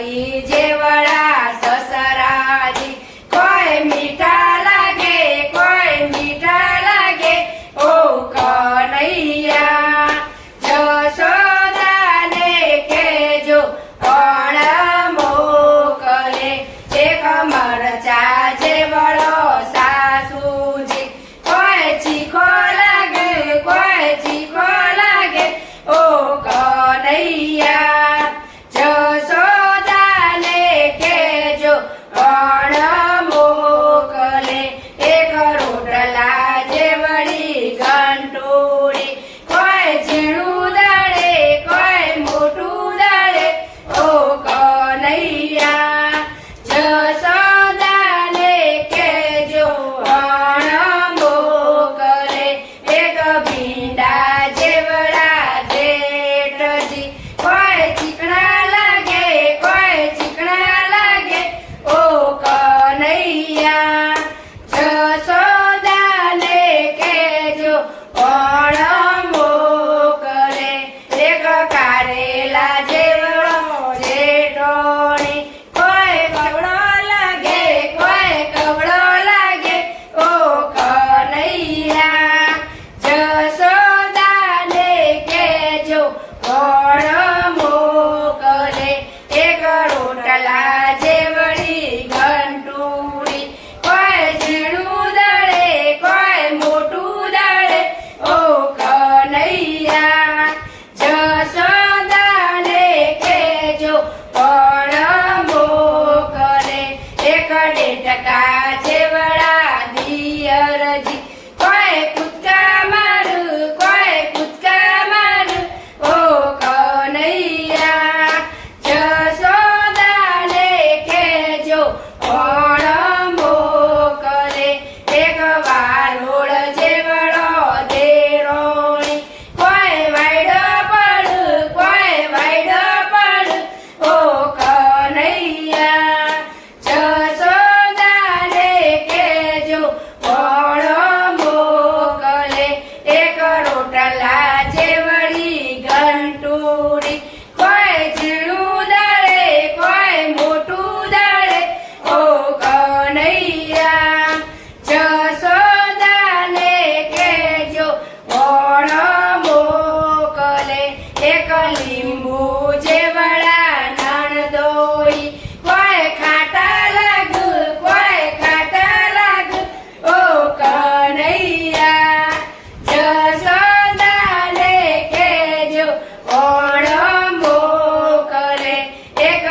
કઈ જેવડા સસરાજી કોઈ મીઠા લાગે કોઈ મીઠા લાગે ઓ કનૈયા જશોદાને કેજો કોણ મોકલે એક મરચા જેવડો સાસુજી કોઈ ચીખો લાગે કોઈ ચીખો લાગે ઓ કનૈયા જશોદાને કેજો કોણ મોકલે એક રોટલા જેવડી ઘંટોળી કોઈ ઝીણું દાડે કોઈ મોટું દાડે ઓ કનૈયા જશોદાને કેજો કોણ મોકલે એક ભીંડા જેવડા જેઠજી કોઈ ચીકણા લાગે કોઈ ચીકણા લાગે ઓ કનૈયા જશોદાને કેજો કોણ મોકલે એક કારેલા જેવડો જેઠોણી કોઈ કવડો લાગે કોઈ કવડો લાગે ઓ કનૈયા જશોદાને કેજો કોણ મોકલે એક રોટલા જેવડી ઘંટુડી કોઈ ઝીણું દાડે કોઈ મોટું દાડે ઓ કનૈયા જશોદાને કેજો કોણ મોકલે એક ડેટકા જેવડા દિયરજી કોઈ કૂદકા મારું કોઈ કૂદકા મારું ઓ કનૈયા જશોદાને કેજો કોણ મોકલે એક વાલોળ જેવડો દેરોણી કોઈ વાયડો પડ કોઈ વાયડો પડ ઓ કનૈયા જશોદાને કેજો કોણ મોકલે એક રોટલા જેવડી ઘંટુડી કોઈ ઝીણું દાડે કોઈ મોટું દાડે ઓ કનૈયા જશોદાને કેજો કોણ મોકલે એક લીંબુ જેવડા નણદોઈ કોઈ ખાટા લાગ કોઈ ખાટા લાગ ઓ કનૈયા જશોદાને કેજો કોણ મોકલે એક